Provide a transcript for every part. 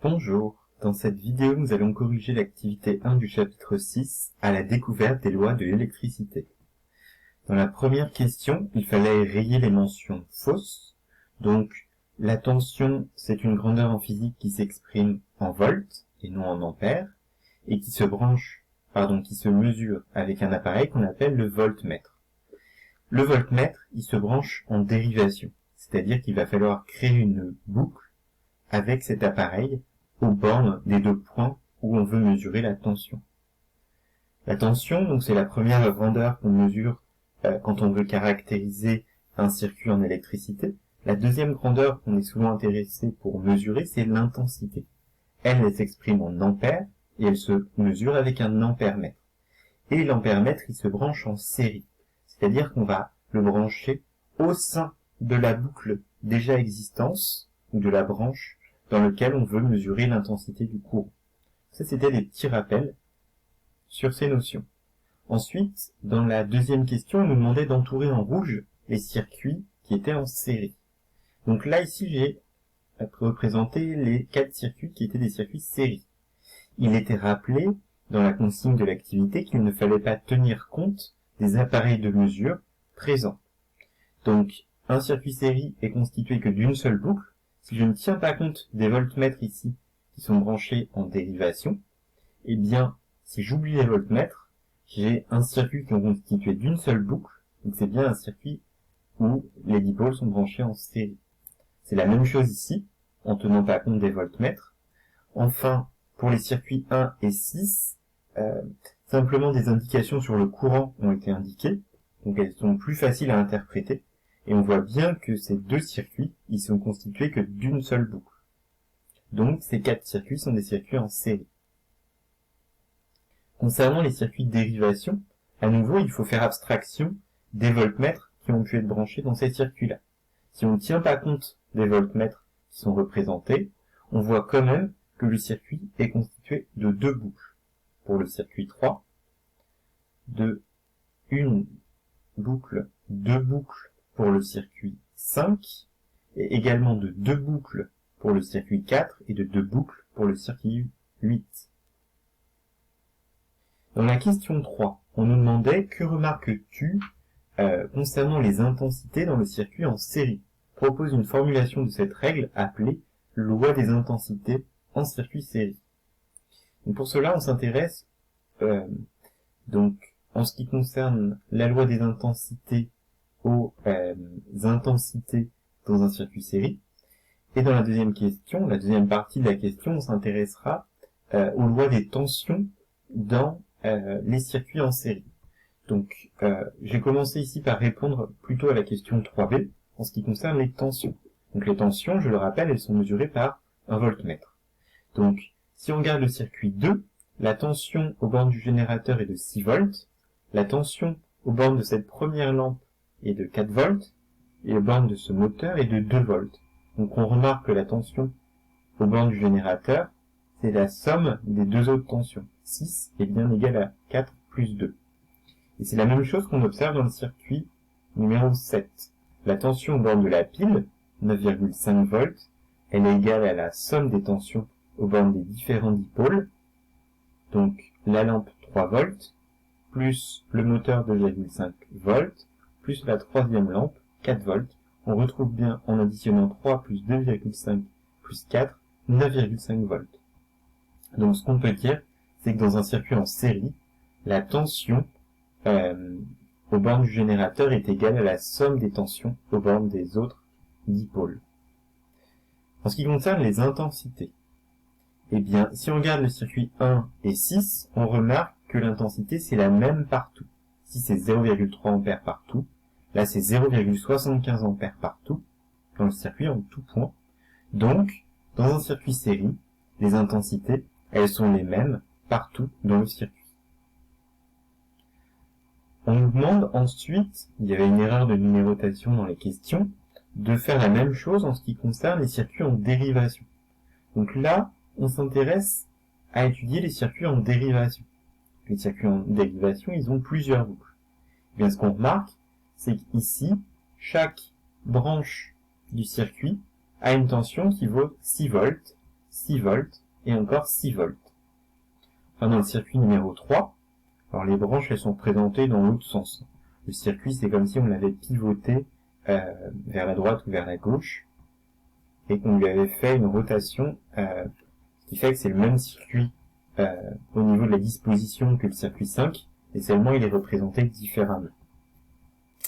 Bonjour, dans cette vidéo nous allons corriger l'activité 1 du chapitre 6 à la découverte des lois de l'électricité. Dans la première question, il fallait rayer les mentions fausses. Donc la tension, c'est une grandeur en physique qui s'exprime en volts et non en ampères et qui se mesure avec un appareil qu'on appelle le voltmètre. Le voltmètre, il se branche en dérivation, c'est-à-dire qu'il va falloir créer une boucle avec cet appareil aux bornes des deux points où on veut mesurer la tension. La tension, donc, c'est la première grandeur qu'on mesure quand on veut caractériser un circuit en électricité. La deuxième grandeur qu'on est souvent intéressé pour mesurer, c'est l'intensité. Elle s'exprime en ampères et elle se mesure avec un ampèremètre. Et l'ampèremètre, il se branche en série, c'est-à-dire qu'on va le brancher au sein de la boucle déjà existante ou de la branche dans lequel on veut mesurer l'intensité du courant. Ça, c'était des petits rappels sur ces notions. Ensuite, dans la deuxième question, on nous demandait d'entourer en rouge les circuits qui étaient en série. Donc là, ici, j'ai représenté les 4 circuits qui étaient des circuits série. Il était rappelé, dans la consigne de l'activité, qu'il ne fallait pas tenir compte des appareils de mesure présents. Donc, un circuit série est constitué que d'une seule boucle. Si je ne tiens pas compte des voltmètres ici, qui sont branchés en dérivation, eh bien, si j'oublie les voltmètres, j'ai un circuit qui est constitué d'une seule boucle, donc c'est bien un circuit où les dipôles sont branchés en série. C'est la même chose ici, en tenant pas compte des voltmètres. Enfin, pour les circuits 1 et 6, simplement des indications sur le courant ont été indiquées, donc elles sont plus faciles à interpréter. Et on voit bien que ces deux circuits, ils sont constitués que d'une seule boucle. Donc, ces 4 circuits sont des circuits en série. Concernant les circuits de dérivation, à nouveau, il faut faire abstraction des voltmètres qui ont pu être branchés dans ces circuits-là. Si on ne tient pas compte des voltmètres qui sont représentés, on voit quand même que le circuit est constitué de 2 boucles. Pour le circuit 3, de une boucle, 2 boucles pour le circuit 5, et également de 2 boucles pour le circuit 4 et de 2 boucles pour le circuit 8. Dans la question 3, on nous demandait que remarques-tu concernant les intensités dans le circuit en série. Propose une formulation de cette règle appelée loi des intensités en circuit série. Donc pour cela, on s'intéresse donc en ce qui concerne la loi des intensités aux intensités dans un circuit série. Et dans la deuxième question, la deuxième partie de la question, on s'intéressera aux lois des tensions dans les circuits en série. Donc, j'ai commencé ici par répondre plutôt à la question 3b en ce qui concerne les tensions. Donc les tensions, je le rappelle, elles sont mesurées par un voltmètre. Donc, si on regarde le circuit 2, la tension aux bornes du générateur est de 6 volts, la tension aux bornes de cette première lampe est de 4 volts, et aux bornes de ce moteur est de 2 volts. Donc on remarque que la tension aux bornes du générateur, c'est la somme des deux autres tensions. 6 est bien égal à 4 plus 2. Et c'est la même chose qu'on observe dans le circuit numéro 7. La tension aux bornes de la pile, 9,5 volts, elle est égale à la somme des tensions aux bornes des différents dipôles, donc la lampe 3 volts, plus le moteur 2,5 volts, plus la troisième lampe, 4 volts, on retrouve bien en additionnant 3 plus 2,5 plus 4, 9,5 volts. Donc ce qu'on peut dire, c'est que dans un circuit en série, la tension aux bornes du générateur est égale à la somme des tensions aux bornes des autres dipôles. En ce qui concerne les intensités, eh bien, si on regarde le circuit 1 et 6, on remarque que l'intensité c'est la même partout. Ici c'est 0,3 ampères partout, là c'est 0,75 ampères partout, dans le circuit en tout point. Donc, dans un circuit série, les intensités, elles sont les mêmes partout dans le circuit. On nous demande ensuite, il y avait une erreur de numérotation dans les questions, de faire la même chose en ce qui concerne les circuits en dérivation. Donc là, on s'intéresse à étudier les circuits en dérivation. Les circuits en dérivation, ils ont plusieurs boucles. Et bien, ce qu'on remarque, c'est qu'ici, chaque branche du circuit a une tension qui vaut 6 volts, 6 volts et encore 6 volts. Enfin, dans le circuit numéro 3, alors les branches elles sont représentées dans l'autre sens. Le circuit c'est comme si on l'avait pivoté vers la droite ou vers la gauche et qu'on lui avait fait une rotation, ce qui fait que c'est le même circuit au niveau de la disposition que le circuit 5, et seulement il est représenté différemment.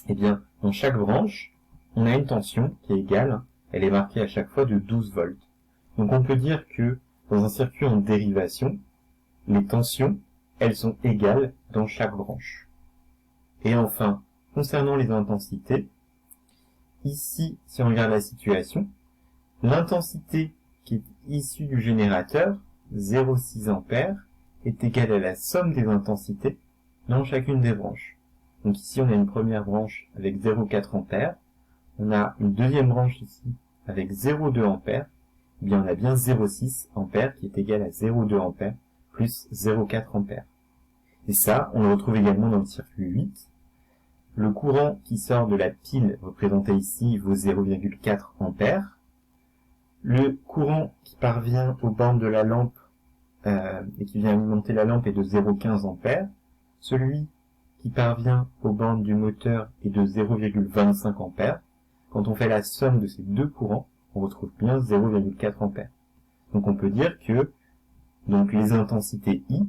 Eh bien, dans chaque branche, on a une tension qui est égale, elle est marquée à chaque fois de 12 volts. Donc on peut dire que dans un circuit en dérivation, les tensions, elles sont égales dans chaque branche. Et enfin, concernant les intensités, ici, si on regarde la situation, l'intensité qui est issue du générateur, 0,6 A, est égale à la somme des intensités dans chacune des branches. Donc ici, on a une première branche avec 0,4 A, on a une deuxième branche ici avec 0,2 A, eh bien on a bien 0,6 A qui est égal à 0,2 A plus 0,4 A. Et ça, on le retrouve également dans le circuit 8. Le courant qui sort de la pile représenté ici vaut 0,4 A. Le courant qui parvient aux bornes de la lampe et qui vient alimenter la lampe est de 0,15 A. Celui qui parvient aux bornes du moteur est de 0,25 A. Quand on fait la somme de ces deux courants, on retrouve bien 0,4 A. Donc on peut dire que les intensités I,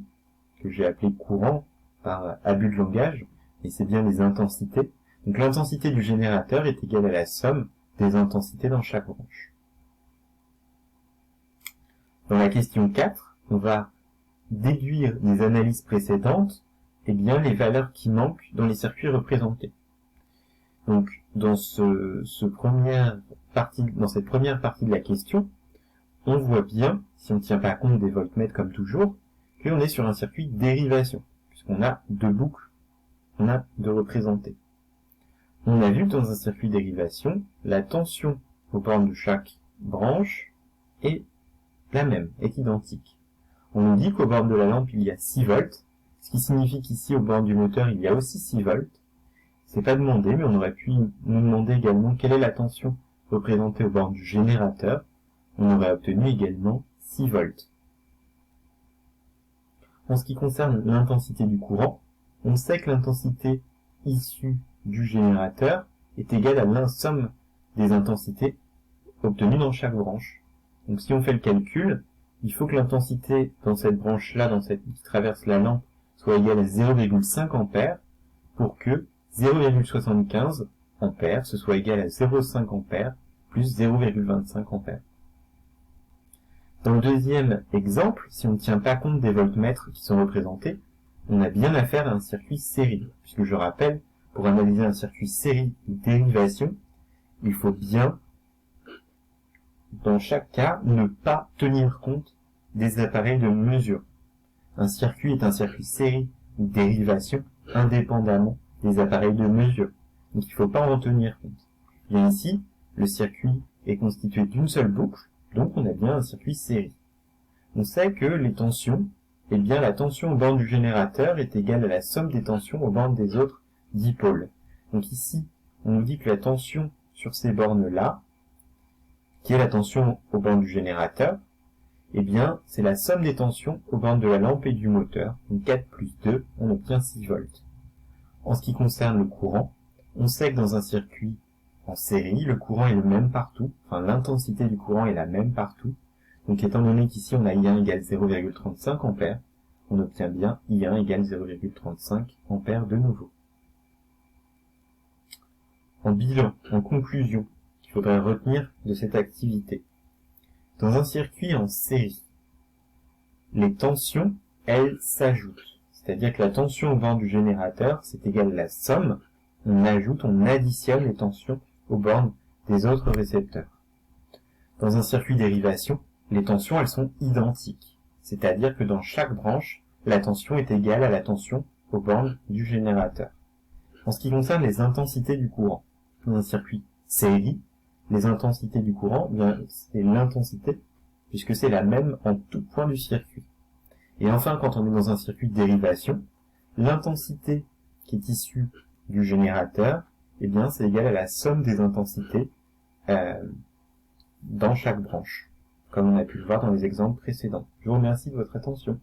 que j'ai appelées courant par abus de langage, et c'est bien les intensités. Donc l'intensité du générateur est égale à la somme des intensités dans chaque branche. Dans la question 4, on va déduire des analyses précédentes les valeurs qui manquent dans les circuits représentés. Donc dans cette première partie de la question, on voit bien, si on ne tient pas compte des voltmètres comme toujours, qu'on est sur un circuit dérivation, puisqu'on a deux boucles, on a deux représentés. On a vu que dans un circuit dérivation, la tension aux bornes de chaque branche est la même, est identique. On nous dit qu'aux bornes de la lampe, il y a 6 volts, ce qui signifie qu'ici, aux bornes du moteur, il y a aussi 6 volts. C'est pas demandé, mais on aurait pu nous demander également quelle est la tension représentée aux bornes du générateur. On aurait obtenu également 6 volts. En ce qui concerne l'intensité du courant, on sait que l'intensité issue du générateur est égale à la somme des intensités obtenues dans chaque branche. Donc si on fait le calcul, il faut que l'intensité dans cette branche-là, qui traverse la lampe, soit égale à 0,5 A pour que 0,75 A ce soit égal à 0,5 A plus 0,25 A. Dans le deuxième exemple, si on ne tient pas compte des voltmètres qui sont représentés, on a bien affaire à un circuit série, puisque je rappelle, pour analyser un circuit série ou dérivation, il faut bien, dans chaque cas, ne pas tenir compte des appareils de mesure. Un circuit est un circuit série ou dérivation indépendamment des appareils de mesure. Donc il ne faut pas en tenir compte. Bien ici, le circuit est constitué d'une seule boucle, donc on a bien un circuit série. On sait que les tensions, la tension aux bornes du générateur est égale à la somme des tensions aux bornes des autres dipôles. Donc ici, on nous dit que la tension sur ces bornes-là, qui est la tension aux bornes du générateur, c'est la somme des tensions aux bornes de la lampe et du moteur. Donc 4 plus 2, on obtient 6 volts. En ce qui concerne le courant, on sait que dans un circuit en série, le courant est le même partout, enfin l'intensité du courant est la même partout. Donc étant donné qu'ici on a I1 égale 0,35 A, on obtient bien I1 égale 0,35 A de nouveau. En bilan, en conclusion, il faudrait retenir de cette activité. Dans un circuit en série, les tensions, elles, s'ajoutent. C'est-à-dire que la tension aux bornes du générateur, c'est égal à la somme, on additionne les tensions aux bornes des autres récepteurs. Dans un circuit dérivation, les tensions, elles sont identiques. C'est-à-dire que dans chaque branche, la tension est égale à la tension aux bornes du générateur. En ce qui concerne les intensités du courant, dans un circuit série, les intensités du courant, c'est l'intensité, puisque c'est la même en tout point du circuit. Et enfin, quand on est dans un circuit de dérivation, l'intensité qui est issue du générateur, c'est égal à la somme des intensités dans chaque branche. comme on a pu le voir dans les exemples précédents. Je vous remercie de votre attention.